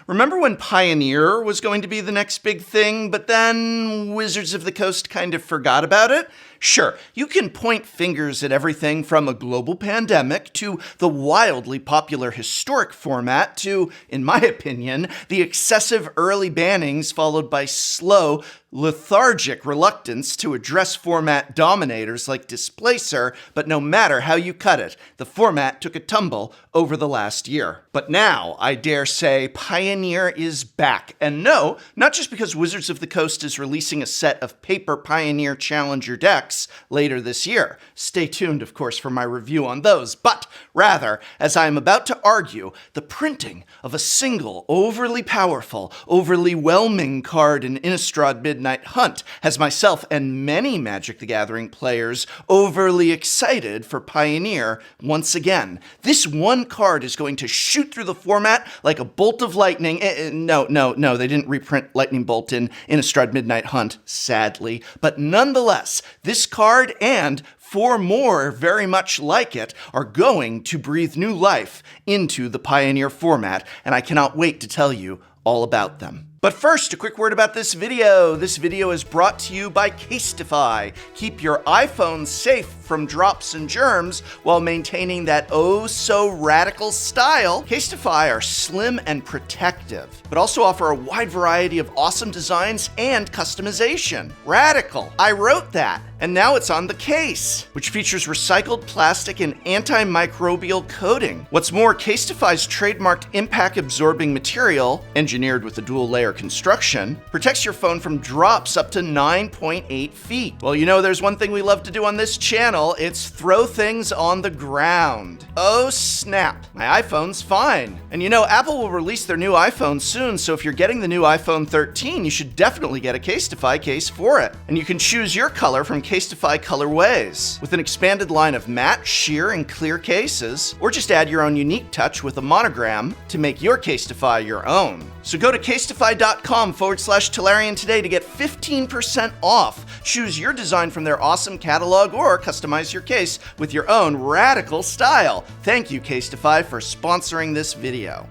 Remember when Pioneer was going to be the next big thing, but then Wizards of the Coast kind of forgot about it? Sure, you can point fingers at everything from a global pandemic to the wildly popular historic format to, in my opinion, the excessive early bannings followed by slow, lethargic reluctance to address format dominators like Displacer, but no matter how you cut it, the format took a tumble over the last year. But now, I dare say, Pioneer is back. And no, not just because Wizards of the Coast is releasing a set of paper Pioneer Challenger decks later this year. Stay tuned, of course, for my review on those, but rather, as I am about to argue, the printing of a single, overly powerful, overly whelming card in Innistrad Midnight Hunt has myself and many Magic the Gathering players overly excited for Pioneer once again. This one card is going to shoot through the format like a bolt of lightning. No, they didn't reprint Lightning Bolt in Innistrad Midnight Hunt, sadly. But nonetheless, this card and 4 more very much like it are going to breathe new life into the Pioneer format, and I cannot wait to tell you all about them. But first, a quick word about this video. This video is brought to you by Casetify. Keep your iPhone safe from drops and germs while maintaining that oh-so-radical style. Casetify are slim and protective, but also offer a wide variety of awesome designs and customization. Radical. I wrote that. And now it's on the case, which features recycled plastic and antimicrobial coating. What's more, Casetify's trademarked impact-absorbing material, engineered with a dual-layer construction, protects your phone from drops up to 9.8 feet. Well, you know there's one thing we love to do on this channel, it's throw things on the ground. Oh snap, my iPhone's fine. And you know, Apple will release their new iPhone soon, so if you're getting the new iPhone 13, you should definitely get a Casetify case for it. And you can choose your color from Casetify colorways, with an expanded line of matte, sheer, and clear cases, or just add your own unique touch with a monogram to make your Casetify your own. So go to casetify.com/Tolarian today to get 15% off. Choose your design from their awesome catalog or customize your case with your own radical style. Thank you, Casetify, for sponsoring this video.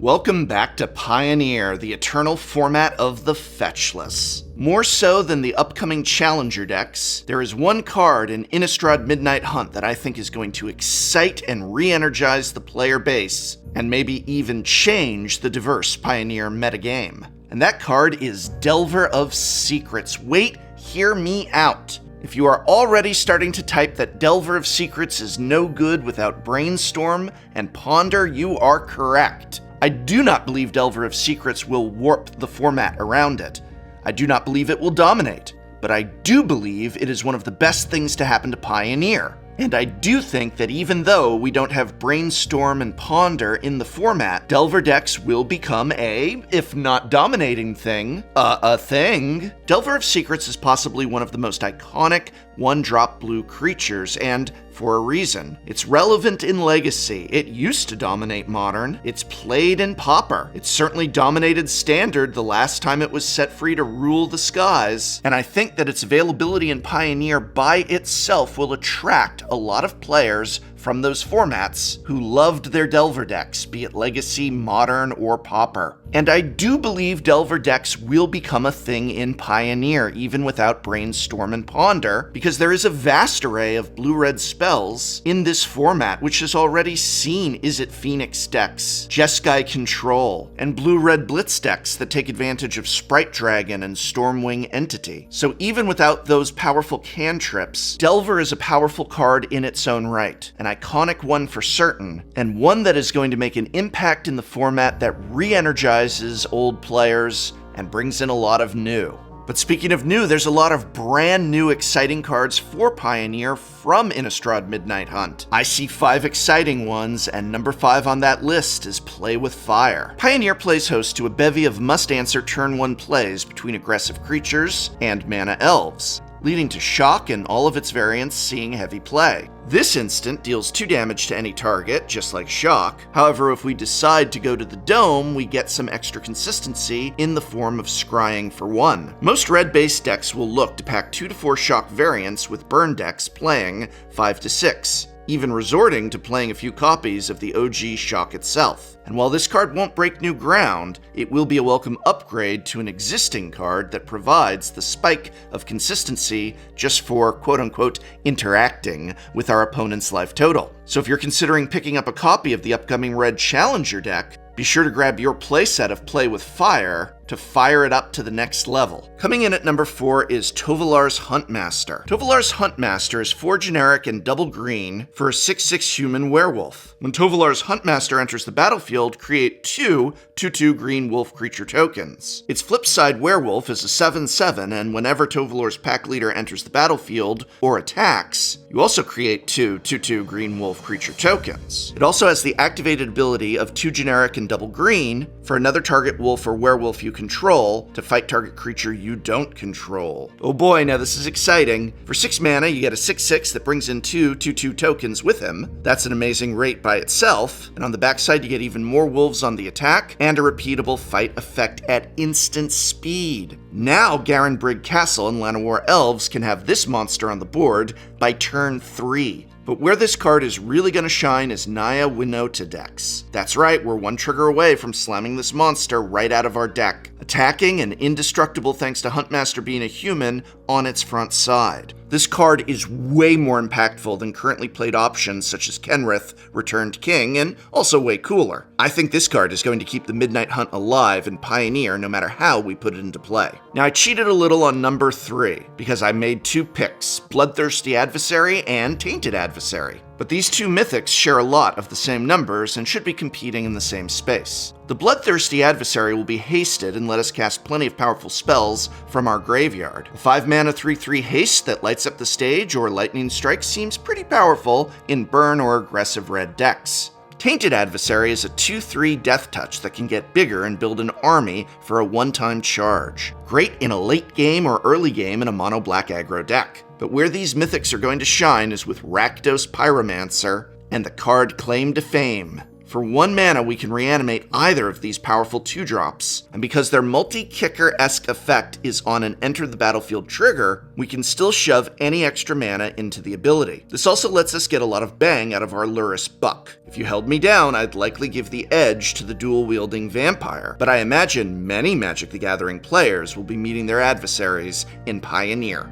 Welcome back to Pioneer, the eternal format of the fetchless. More so than the upcoming Challenger decks, there is one card in Innistrad Midnight Hunt that I think is going to excite and re-energize the player base, and maybe even change the diverse Pioneer metagame. And that card is Delver of Secrets. Wait, hear me out. If you are already starting to type that Delver of Secrets is no good without Brainstorm and Ponder, you are correct. I do not believe Delver of Secrets will warp the format around it. I do not believe it will dominate, but I do believe it is one of the best things to happen to Pioneer. And I do think that even though we don't have Brainstorm and Ponder in the format, Delver decks will become a, if not dominating thing, a thing. Delver of Secrets is possibly one of the most iconic one-drop blue creatures, and for a reason. It's relevant in Legacy. It used to dominate Modern. It's played in Pauper. It certainly dominated Standard the last time it was set free to rule the skies. And I think that its availability in Pioneer by itself will attract a lot of players from those formats who loved their Delver decks, be it Legacy, Modern, or Pauper. And I do believe Delver decks will become a thing in Pioneer, even without Brainstorm and Ponder, because there is a vast array of blue-red spells in this format, which has already seen Izzet Phoenix decks, Jeskai Control, and blue-red Blitz decks that take advantage of Sprite Dragon and Stormwing Entity. So even without those powerful cantrips, Delver is a powerful card in its own right, an iconic one for certain, and one that is going to make an impact in the format that re-energizes old players and brings in a lot of new. But speaking of new, there's a lot of brand new exciting cards for Pioneer from Innistrad Midnight Hunt. I see 5 exciting ones, and number 5 on that list is Play with Fire. Pioneer plays host to a bevy of must-answer turn 1 plays between aggressive creatures and mana elves, leading to Shock and all of its variants seeing heavy play. This instant deals 2 damage to any target, just like Shock. However, if we decide to go to the Dome, we get some extra consistency in the form of Scrying for 1. Most red-based decks will look to pack 2 to 4 Shock variants, with burn decks playing 5 to 6. even resorting to playing a few copies of the OG Shock itself. And while this card won't break new ground, it will be a welcome upgrade to an existing card that provides the spike of consistency just for quote-unquote interacting with our opponent's life total. So if you're considering picking up a copy of the upcoming Red Challenger deck, be sure to grab your playset of Play with Fire to fire it up to the next level. Coming in at number 4 is Tovalar's Huntmaster. Tovalar's Huntmaster is 4 generic and double green for a 6/6 human werewolf. When Tovalar's Huntmaster enters the battlefield, create 2 2/2 green wolf creature tokens. Its flip side werewolf is a 7/7, and whenever Tovalar's pack leader enters the battlefield or attacks, you also create 2 2/2 green wolf creature tokens. It also has the activated ability of 2 generic and double green for another target wolf or werewolf you control to fight target creature you don't control. Oh boy, now this is exciting. For 6 mana, you get a 6/6 that brings in 2 2/2 tokens with him. That's an amazing rate by itself. And on the backside, you get even more wolves on the attack and a repeatable fight effect at instant speed. Now, Garen Brigg Castle and Llanowar Elves can have this monster on the board by turn 3. But where this card is really going to shine is Naya Winota decks. That's right, we're 1 trigger away from slamming this monster right out of our deck. Attacking and indestructible thanks to Huntmaster being a human on its front side. This card is way more impactful than currently played options such as Kenrith, Returned King, and also way cooler. I think this card is going to keep the Midnight Hunt alive in Pioneer no matter how we put it into play. Now I cheated a little on number 3 because I made 2 picks, Bloodthirsty Adversary and Tainted Adversary. But these 2 mythics share a lot of the same numbers and should be competing in the same space. The Bloodthirsty Adversary will be hasted and let us cast plenty of powerful spells from our graveyard. A 5 mana 3/3 haste that lights up the stage or lightning strike seems pretty powerful in burn or aggressive red decks. Tainted Adversary is a 2/3 death touch that can get bigger and build an army for a one-time charge. Great in a late game or early game in a mono black aggro deck. But where these mythics are going to shine is with Rakdos Pyromancer and the card Claim to Fame. For 1 mana, we can reanimate either of these powerful 2-drops, and because their multi-kicker-esque effect is on an enter the battlefield trigger, we can still shove any extra mana into the ability. This also lets us get a lot of bang out of our Lurrus Buck. If you held me down, I'd likely give the edge to the dual-wielding vampire, but I imagine many Magic the Gathering players will be meeting their adversaries in Pioneer.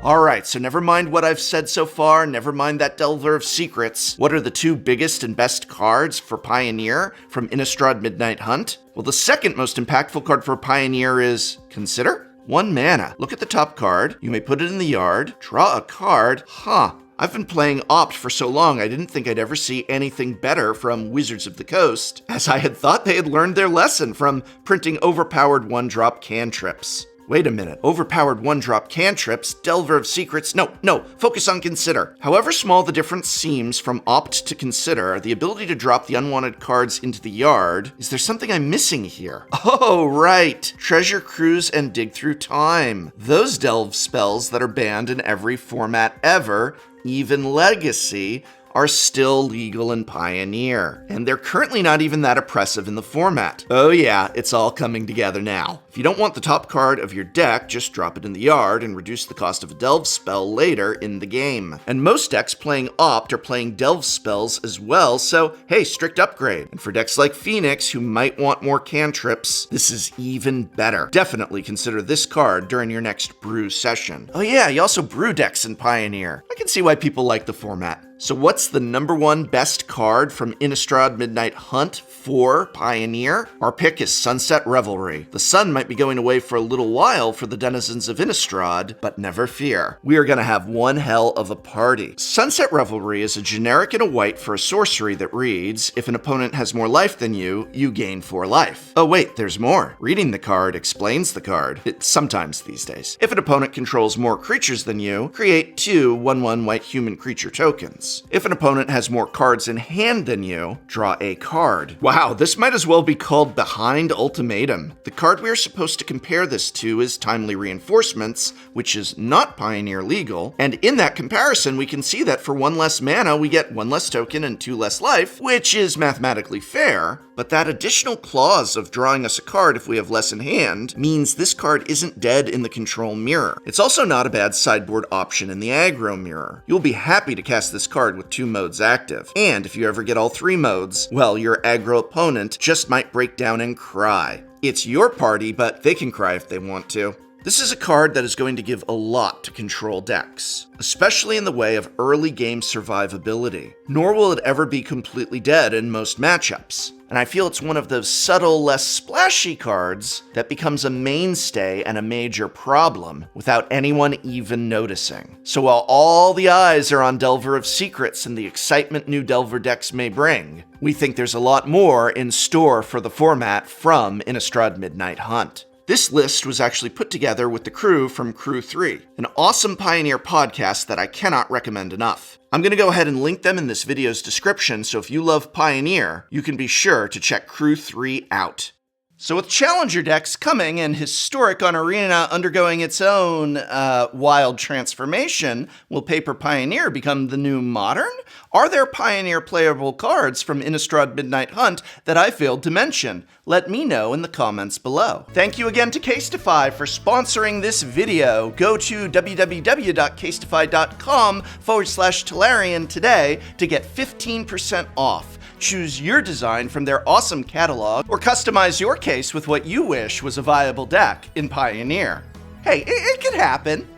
Alright, so never mind what I've said so far, never mind that Delver of Secrets. What are the 2 biggest and best cards for Pioneer from Innistrad Midnight Hunt? Well, the second most impactful card for Pioneer is, consider? 1 mana. Look at the top card, you may put it in the yard, draw a card, I've been playing Opt for so long I didn't think I'd ever see anything better from Wizards of the Coast, as I had thought they had learned their lesson from printing overpowered 1-drop cantrips. Wait a minute, overpowered 1-drop cantrips, Delver of Secrets, no, focus on Consider. However small the difference seems from Opt to Consider, the ability to drop the unwanted cards into the yard, is there something I'm missing here? Oh, right, Treasure Cruise and Dig Through Time. Those delve spells that are banned in every format ever, even Legacy, are still legal in Pioneer, and they're currently not even that oppressive in the format. Oh yeah, it's all coming together now. If you don't want the top card of your deck, just drop it in the yard and reduce the cost of a delve spell later in the game. And most decks playing Opt are playing delve spells as well, so hey, strict upgrade. And for decks like Phoenix, who might want more cantrips, this is even better. Definitely consider this card during your next brew session. Oh yeah, you also brew decks in Pioneer. I can see why people like the format. So what's the number 1 best card from Innistrad Midnight Hunt for Pioneer? Our pick is Sunset Revelry. The sun might be going away for a little while for the denizens of Innistrad, but never fear. We are going to have one hell of a party. Sunset Revelry is a generic and a white for a sorcery that reads, if an opponent has more life than you, you gain 4 life. Oh wait, there's more. Reading the card explains the card. Sometimes these days. If an opponent controls more creatures than you, create 2 1/1 white human creature tokens. If an opponent has more cards in hand than you, draw a card. Wow, this might as well be called Behind Ultimatum. The card we are supposed to compare this to is Timely Reinforcements, which is not Pioneer legal, and in that comparison we can see that for 1 less mana we get 1 less token and 2 less life, which is mathematically fair, But that additional clause of drawing us a card if we have less in hand means this card isn't dead in the control mirror. It's also not a bad sideboard option in the aggro mirror. You'll be happy to cast this card with 2 modes active. And if you ever get all 3 modes, well, your aggro opponent just might break down and cry. It's your party, but they can cry if they want to. This is a card that is going to give a lot to control decks, especially in the way of early game survivability. Nor will it ever be completely dead in most matchups. And I feel it's one of those subtle, less splashy cards that becomes a mainstay and a major problem without anyone even noticing. So while all the eyes are on Delver of Secrets and the excitement new Delver decks may bring, we think there's a lot more in store for the format from Innistrad Midnight Hunt. This list was actually put together with the crew from Crew 3, an awesome Pioneer podcast that I cannot recommend enough. I'm going to go ahead and link them in this video's description, so if you love Pioneer, you can be sure to check Crew 3 out. So with Challenger decks coming and Historic on Arena undergoing its own wild transformation, will Paper Pioneer become the new Modern? Are there Pioneer playable cards from Innistrad Midnight Hunt that I failed to mention? Let me know in the comments below. Thank you again to Casetify for sponsoring this video. Go to www.casetify.com/Tolarian today to get 15% off. Choose your design from their awesome catalog, or customize your case with what you wish was a viable deck in Pioneer. Hey, it could happen.